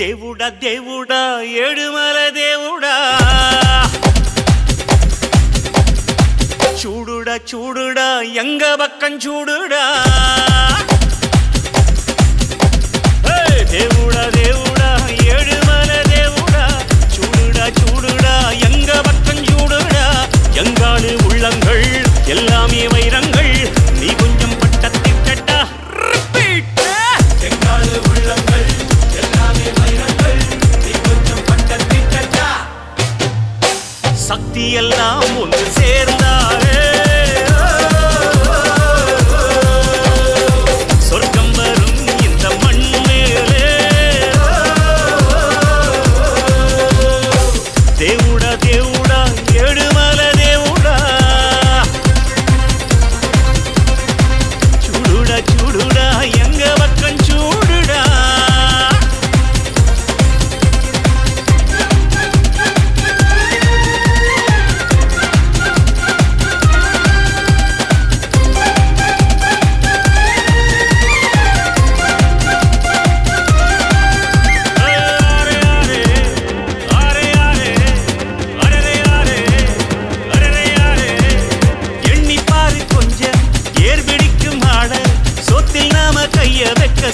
దేవుడా దేవుడా ఏడుమల దేవుడా చూడుడా చూడుడా ఎంగ పక్కం చూడుడా దేవుడా దేవుడా ఏడుమల దేవుడా చూடுடா చూடுடா எங்க பக்கம் చూடுடா எங்காளு உள்ளங்கள் எல்லாமே வைரங்கள் நீ கொஞ்சம் பட்டத்திட்டா ரிப்பீட் எங்காளு உள்ளங்கள் எல்லாமே வைரங்கள் நீ கொஞ்சம் பட்டத்திட்டா சக்தி எல்லாம் ஒன்று சேர்ந்தாரே சொர்க்கம் வரும் இந்த மண் மேலே దేవుడా దేవుడా ఏడుమల దేవుడా చూడుడా చూడుడా ఎంగ పక్కం చూడుడా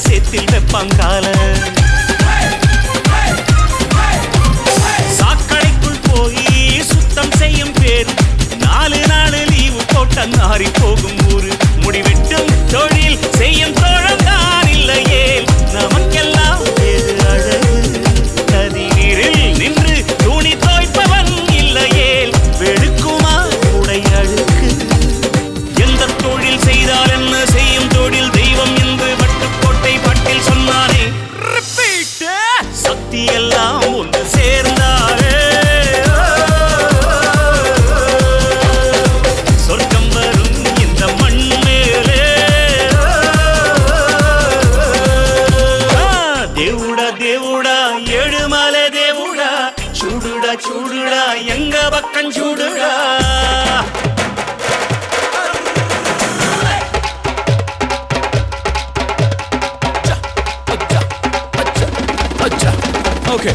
சேத்தில் வெப்பங்கால சாக்கடைக்குள் போய் சுத்தம் செய்யும் பேர் 4 நாள் லீவு போட்ட நாரி போகும் ஊரு முடிவிட்டும் தொழில் செய்யும் தோழந்தான் இல்லையே நமக்கெல்லாம் வேறு அழகு நதிநீரில் நின்று துணி தோய்ப்பவன் இல்லையே வெளுக்குமா உடை அழுக்கு எந்த தொழில் செய்தால் என்ன செய்யும் தொழில் தெய்வம் என்று வட்டுக்கோட்டை பட்டில் சொன்னானே ரிப்பீட் சக்தி எல்லாம் ஒன்று சேர்ந்தாரே சொர்க்கம் வரும் இந்த மண் மேலே దేవుడా దేవుడా ఏడుమల దేవుడా చూడుడా చూడుడా ఎంగ పక్కం చూడుడా Okay.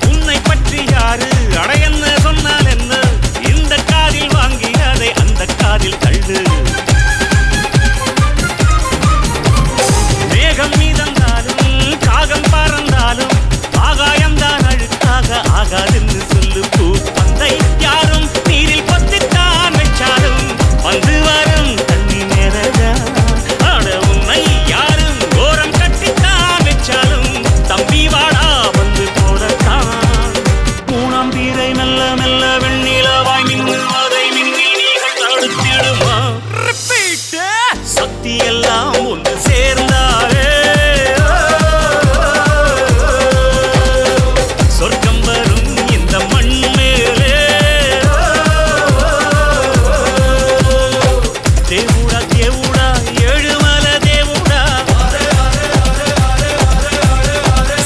உன்னை பற்றி யாரு அடையன்னு சொன்னால் என்ன இந்த காதில் வாங்கி அதை அந்த காதில் தள்ளு மேகம் மீதந்தாலும் காகம் பறந்தாலும் ஆகாயம்தான் அழுக்காக ஆகாதுன்னு சொல்லு பூ பந்தை யாரும் நீரில் கொத்தித்தான் வச்சாலும் வந்து வரும் தண்ணி நேரதா ஆட உன்னை யாரும் ஓரம் கட்டித்தான் வச்சாலும் தம்பி வாடா வந்து போடத்தான் மூணாம் பீரை மெல்ல மெல்ல வெண்ணிலவாய் மின்னுவதை மின்னி நீங்கள் தடுத்திடுமா ரிப்பீட் சக்தி எல்லாம் ஒன்று சேர்ந்தாரே சொர்க்கம் வரும் இந்த மண் மேலே దేవుడా దేవుడా ఏడుమల దేవుడా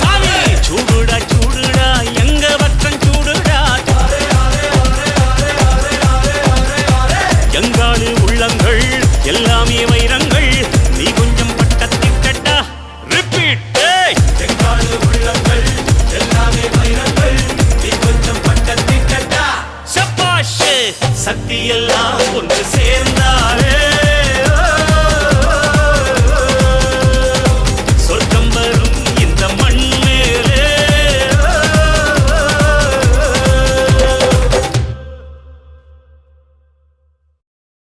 சாமி చూడుడా చూడుడా ఎంగ పక్కం చూడుడా எங்காளு உள்ளங்கள் எல்லாமே வைரங்கள் நீ கொஞ்சம் பட்டத்திட்டா ரிப்பீட் எங்காளு உள்ளங்கள் எல்லாமே வைரங்கள் நீ கொஞ்சம் பட்டத்திட்டா சப்பாஷ் சக்தி எல்லாம் ஒன்று சேர்ந்தாரே